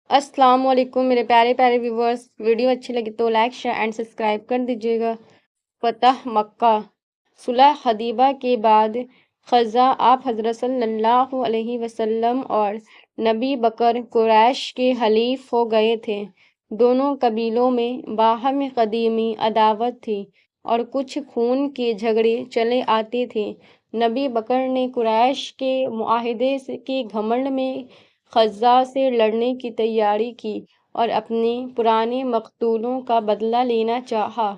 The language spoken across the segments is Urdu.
السلام علیکم میرے پیارے پیارے ویورز، ویڈیو اچھی لگی تو لائک شیئر اینڈ سبسکرائب کر دیجیے گا۔ فتح مکہ۔ صلح حدیبیہ کے بعد خزاں آپ حضرت صلی اللہ علیہ وسلم اور نبی بکر قریش کے حلیف ہو گئے تھے۔ دونوں قبیلوں میں باہم قدیمی عداوت تھی اور کچھ خون کے جھگڑے چلے آتے تھے۔ نبی بکر نے قریش کے معاہدے کے گھمنڈ میں خزاں سے لڑنے کی تیاری کی اور اپنے پرانے مقتولوں کا بدلہ لینا چاہا۔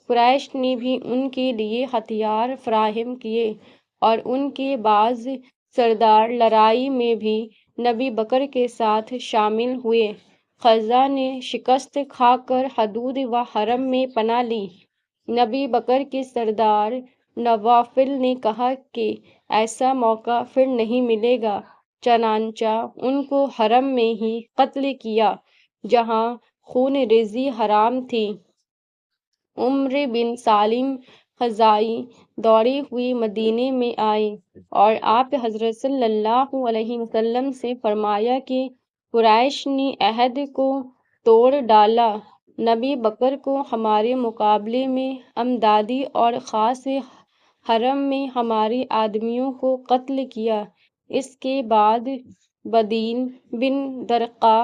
قریش نے بھی ان کے لیے ہتھیار فراہم کیے اور ان کے بعض سردار لڑائی میں بھی نبی بکر کے ساتھ شامل ہوئے۔ خزاں نے شکست کھا کر حدود و حرم میں پناہ لی۔ نبی بکر کے سردار نوفل نے کہا کہ ایسا موقع پھر نہیں ملے گا، چنانچہ ان کو حرم میں ہی قتل کیا جہاں خون ریزی حرام تھی۔ عمر بن سالم خزاعی دوڑے ہوئے مدینے میں آئے اور آپ حضرت صلی اللہ علیہ وسلم سے فرمایا کہ قریش نے عہد کو توڑ ڈالا۔ نبی بکر کو ہمارے مقابلے میں امدادی اور خاص حرم میں ہمارے آدمیوں کو قتل کیا۔ اس کے بعد بدین بن درقہ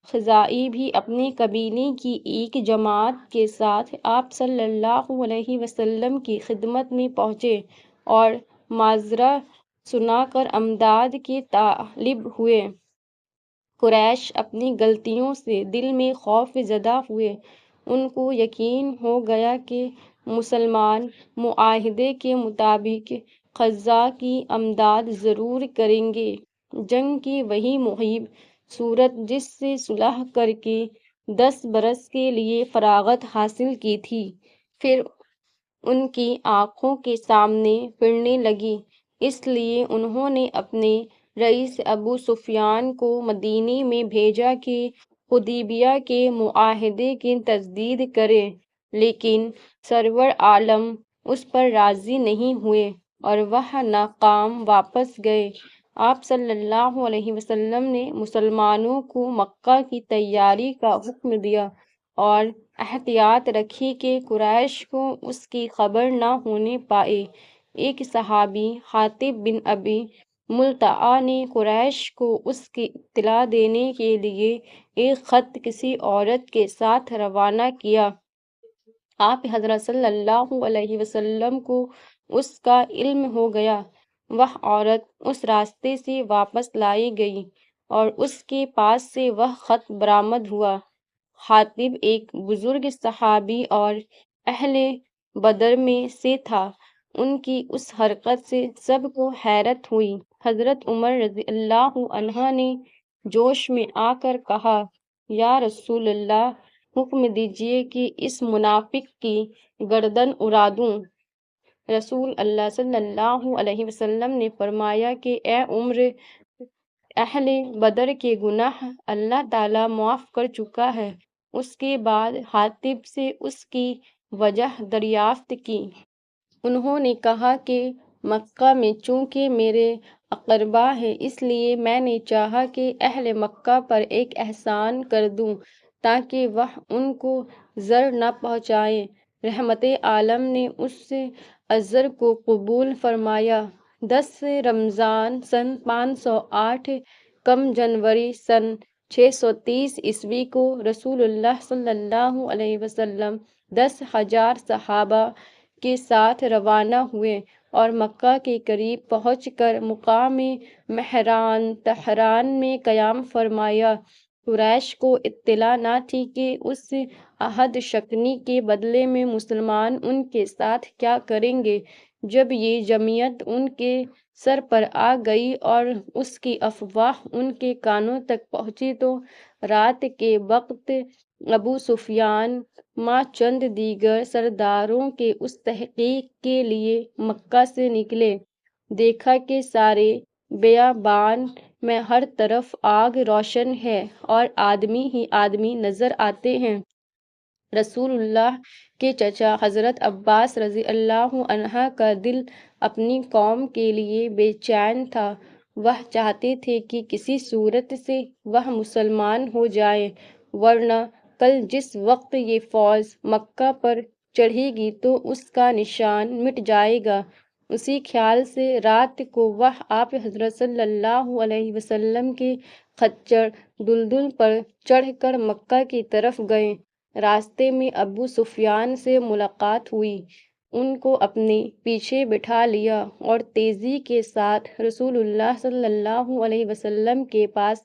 خزاعی بھی اپنے قبیلے کی ایک جماعت کے ساتھ آپ صلی اللہ علیہ وسلم کی خدمت میں پہنچے اور معذرہ سنا کر امداد کے طالب ہوئے۔ قریش اپنی غلطیوں سے دل میں خوف زدہ ہوئے۔ ان کو یقین ہو گیا کہ مسلمان معاہدے کے مطابق خزاں کی امداد ضرور کریں گے۔ جنگ کی وہی مہم صورت جس سے صلح کر کے 10 برس کے لیے فراغت حاصل کی تھی، پھر ان کی آنکھوں کے سامنے پھرنے لگی۔ اس لیے انہوں نے اپنے رئیس ابو سفیان کو مدینے میں بھیجا کہ حدیبیہ کے معاہدے کی تجدید کرے، لیکن سرور عالم اس پر راضی نہیں ہوئے اور وہ ناکام واپس گئے۔ آپ صلی اللہ علیہ وسلم نے مسلمانوں کو مکہ کی تیاری کا حکم دیا اور احتیاط رکھی کہ قریش کو اس کی خبر نہ ہونے پائے۔ ایک صحابی حاطب بن ابی ملتع نے قریش کو اس کی اطلاع دینے کے لیے ایک خط کسی عورت کے ساتھ روانہ کیا۔ آپ حضرت صلی اللہ علیہ وسلم کو اس کا علم ہو گیا۔ وہ عورت اس راستے سے واپس لائی گئی اور اس کے پاس سے وہ خط برآمد ہوا۔ حاطب ایک بزرگ صحابی اور اہل بدر میں سے تھا۔ ان کی اس حرکت سے سب کو حیرت ہوئی۔ حضرت عمر رضی اللہ عنہ نے جوش میں آ کر کہا، یا رسول اللہ، حکم دیجیے کہ اس منافق کی گردن اڑا دوں۔ رسول اللہ صلی اللہ علیہ وسلم نے فرمایا کہ اے عمر، اہل بدر کے گناہ اللہ تعالیٰ معاف کر چکا ہے۔ اس کے بعد حاطب سے اس کی وجہ دریافت کی۔ انہوں نے کہا کہ مکہ میں چونکہ میرے اقربا ہیں، اس لیے میں نے چاہا کہ اہل مکہ پر ایک احسان کر دوں تاکہ وہ ان کو ضر نہ پہنچائیں۔ رحمت عالم نے اس عذر کو قبول فرمایا۔ 10 رمضان سن 508 کم جنوری سن 630 عیسوی کو رسول اللہ صلی اللہ علیہ وسلم 10,000 صحابہ کے ساتھ روانہ ہوئے اور مکہ کے قریب پہنچ کر مقام مہران طہران میں قیام فرمایا۔ قریش کو اطلاع نہ تھی کہ اس عہد شکنی کے بدلے میں مسلمان ان کے ساتھ کیا کریں گے۔ جب یہ جمعیت ان کے سر پر آ گئی اور اس کی افواہ ان کے کانوں تک پہنچی تو رات کے وقت ابو سفیان مع چند دیگر سرداروں کے اس تحقیق کے لیے مکہ سے نکلے۔ دیکھا کہ سارے بیابان میں ہر طرف آگ روشن ہے اور آدمی ہی آدمی نظر آتے ہیں۔ رسول اللہ کے چچا حضرت عباس رضی اللہ عنہ کا دل اپنی قوم کے لیے بے چین تھا۔ وہ چاہتے تھے کہ کسی صورت سے وہ مسلمان ہو جائے، ورنہ کل جس وقت یہ فوج مکہ پر چڑھے گی تو اس کا نشان مٹ جائے گا۔ اسی خیال سے رات کو وہ آپ حضرت صلی اللہ علیہ وسلم کے خچر دلدل پر چڑھ کر مکہ کی طرف گئے۔ راستے میں ابو سفیان سے ملاقات ہوئی، ان کو اپنے پیچھے بٹھا لیا اور تیزی کے ساتھ رسول اللہ صلی اللہ علیہ وسلم کے پاس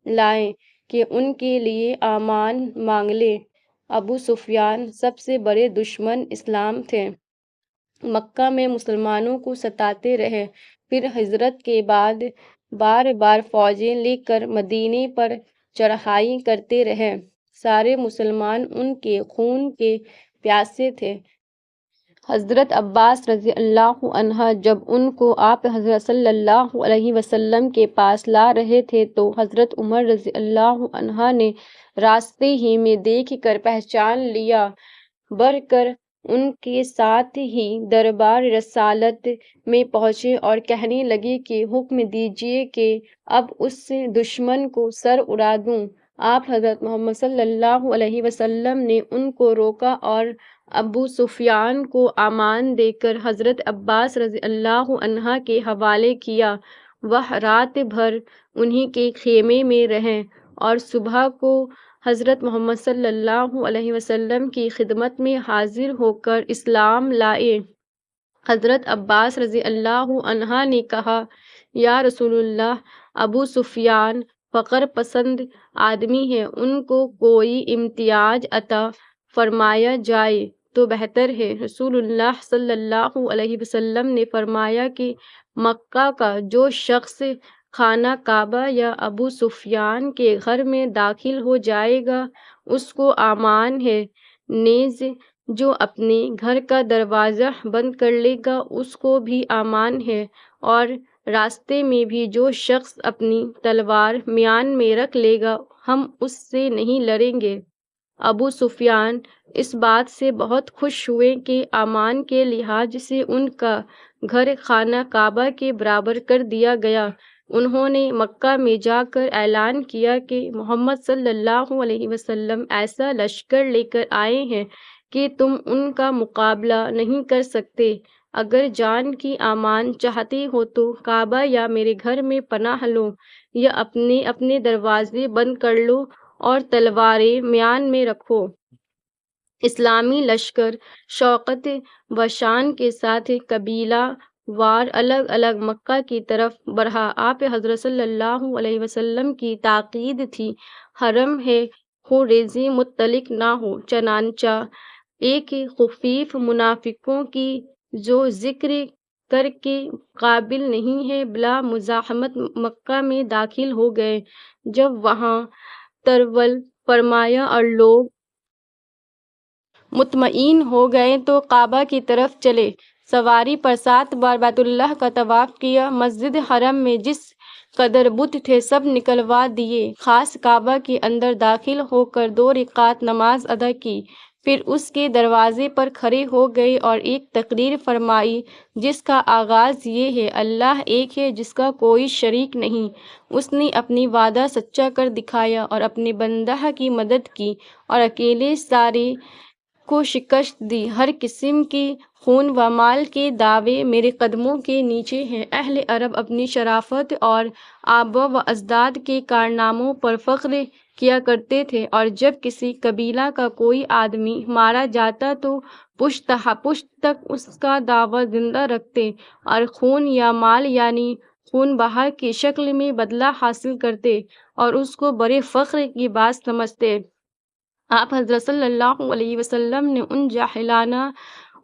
لائے کہ ان کے لیے امان مانگ لے۔ ابو سفیان سب سے بڑے دشمن اسلام تھے، مکہ میں مسلمانوں کو ستاتے رہے، پھر ہجرت کے بعد بار بار فوجیں لے کر مدینے پر چڑھائی کرتے رہے۔ سارے مسلمان ان کے خون کے پیاسے تھے۔ حضرت عباس رضی اللہ عنہ جب ان کو آپ حضرت صلی اللہ علیہ وسلم کے پاس لا رہے تھے تو حضرت عمر رضی اللہ عنہ نے راستے ہی میں دیکھ کر پہچان لیا، بڑھ کر ان کے ساتھ ہی دربار رسالت میں پہنچے اور کہنے لگے کہ حکم دیجیے کہ اب اس دشمن کو سر اڑا دوں۔ آپ حضرت محمد صلی اللہ علیہ وسلم نے ان کو روکا اور ابو سفیان کو امان دے کر حضرت عباس رضی اللہ عنہ کے حوالے کیا۔ وہ رات بھر انہی کے خیمے میں رہے اور صبح کو حضرت محمد صلی اللہ علیہ وسلم کی خدمت میں حاضر ہو کر اسلام لائے۔ حضرت عباس رضی اللہ عنہ نے کہا، یا رسول اللہ، ابو سفیان فقر پسند آدمی ہے، ان کو کوئی امتیاز عطا فرمایا جائے تو بہتر ہے۔ رسول اللہ صلی اللہ علیہ وسلم نے فرمایا کہ مکہ کا جو شخص خانہ کعبہ یا ابو سفیان کے گھر میں داخل ہو جائے گا اس کو امان ہے، نیز جو اپنے گھر کا دروازہ بند کر لے گا اس کو بھی امان ہے، اور راستے میں بھی جو شخص اپنی تلوار میان میں رکھ لے گا ہم اس سے نہیں لڑیں گے۔ ابو سفیان اس بات سے بہت خوش ہوئے کہ امان کے لحاظ سے ان کا گھر خانہ کعبہ کے برابر کر دیا گیا۔ انہوں نے مکہ میں جا کر اعلان کیا کہ محمد صلی اللہ علیہ وسلم ایسا لشکر لے کر آئے ہیں کہ تم ان کا مقابلہ نہیں کر سکتے۔ اگر جان کی امان چاہتے ہو تو کعبہ یا میرے گھر میں پناہ لو، یا اپنے اپنے دروازے بند کر لو اور تلواریں میان میں رکھو۔ اسلامی لشکر شوکت و شان کے ساتھ قبیلہ وار الگ الگ مکہ کی طرف بڑھا۔ آپ حضرت صلی اللہ علیہ وسلم کی تاکید تھی، حرم ہے خوں ریزی مطلق نہ ہو، چنانچہ ایک خفیف منافقوں کی جو ذکر کر کے قابل نہیں ہے بلا مزاحمت مکہ میں داخل ہو گئے۔ جب وہاں ترول فرمایا اور لوگ مطمئن ہو گئے تو کعبہ کی طرف چلے، سواری پر 7 بار بیت اللہ کا طواف کیا، مسجد حرم میں جس قدر بت تھے سب نکلوا دیے، خاص کعبہ کے اندر داخل ہو کر 2 رکعت نماز ادا کی، پھر اس کے دروازے پر کھڑے ہو گئے اور ایک تقریر فرمائی جس کا آغاز یہ ہے، اللہ ایک ہے جس کا کوئی شریک نہیں۔ اس نے اپنی وعدہ سچا کر دکھایا اور اپنے بندہ کی مدد کی اور اکیلے سارے کو شکست دی۔ ہر قسم کے خون و مال کے دعوے میرے قدموں کے نیچے ہیں۔ اہل عرب اپنی شرافت اور آباء و اجداد کے کارناموں پر فخر کیا کرتے تھے، اور جب کسی قبیلہ کا کوئی آدمی مارا جاتا تو پشت تک اس کا دعوی زندہ رکھتے اور خون یا مال یعنی خون بہا کی شکل میں بدلہ حاصل کرتے اور اس کو بڑے فخر کی بات سمجھتے۔ آپ حضرت صلی اللہ علیہ وسلم نے ان جاہلانہ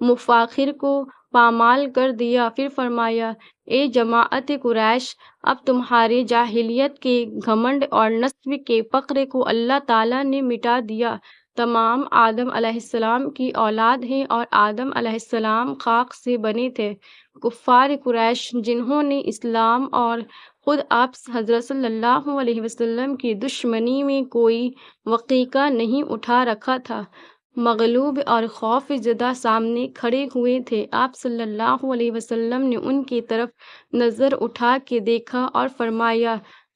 مفاخر کو پامال کر دیا، پھر فرمایا، اے جماعت قریش، اب تمہارے جاہلیت کے گھمنڈ اور نسب کے فخر کو اللہ تعالیٰ نے مٹا دیا۔ تمام آدم علیہ السلام کی اولاد ہیں اور آدم علیہ السلام خاک سے بنے تھے۔ کفار قریش جنہوں نے اسلام اور خود آپ حضرت صلی اللہ علیہ وسلم کی دشمنی میں کوئی وثیقہ نہیں اٹھا رکھا تھا، مغلوب اور خوف زدہ سامنے کھڑے ہوئے تھے۔ آپ صلی اللہ علیہ وسلم نے ان کی طرف نظر اٹھا کے دیکھا اور فرمایا،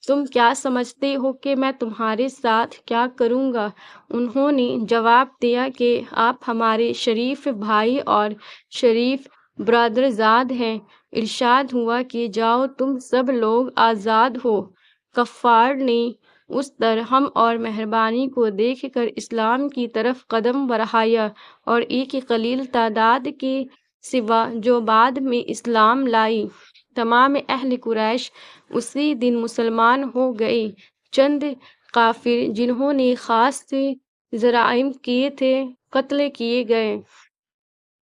تم کیا سمجھتے ہو کہ میں تمہارے ساتھ کیا کروں گا؟ انہوں نے جواب دیا کہ آپ ہمارے شریف بھائی اور شریف برادرزاد ہیں۔ ارشاد ہوا کہ جاؤ، تم سب لوگ آزاد ہو۔ کفار نے اس ترحم اور مہربانی کو دیکھ کر اسلام کی طرف قدم بڑھایا، اور ایک قلیل تعداد کے سوا جو بعد میں اسلام لائی، تمام اہل قریش اسی دن مسلمان ہو گئے۔ چند کافر جنہوں نے خاص جرائم کیے تھے قتل کیے گئے۔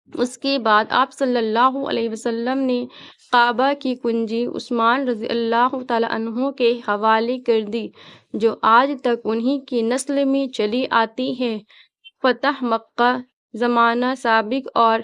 اس کے بعد آپ صلی اللہ علیہ وسلم نے کعبہ کی کنجی عثمان رضی اللہ تعالیٰ عنہ کے حوالے کر دی، جو آج تک انہی کی نسل میں چلی آتی ہے۔ فتح مکہ زمانہ سابق اور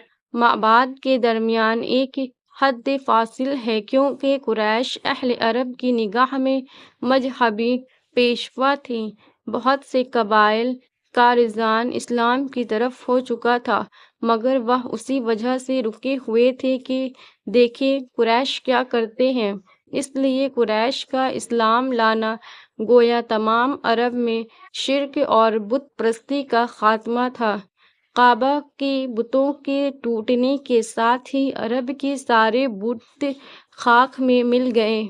بعد کے درمیان ایک حد فاصل ہے، کیونکہ قریش اہل عرب کی نگاہ میں مذہبی پیشوا تھیں۔ بہت سے قبائل کا رجحان اسلام کی طرف ہو چکا تھا، مگر وہ اسی وجہ سے رکے ہوئے تھے کہ دیکھیں قریش کیا کرتے ہیں۔ اس لیے قریش کا اسلام لانا گویا تمام عرب میں شرک اور بت پرستی کا خاتمہ تھا۔ کعبہ کے بتوں کے ٹوٹنے کے ساتھ ہی عرب کے سارے بت خاک میں مل گئے۔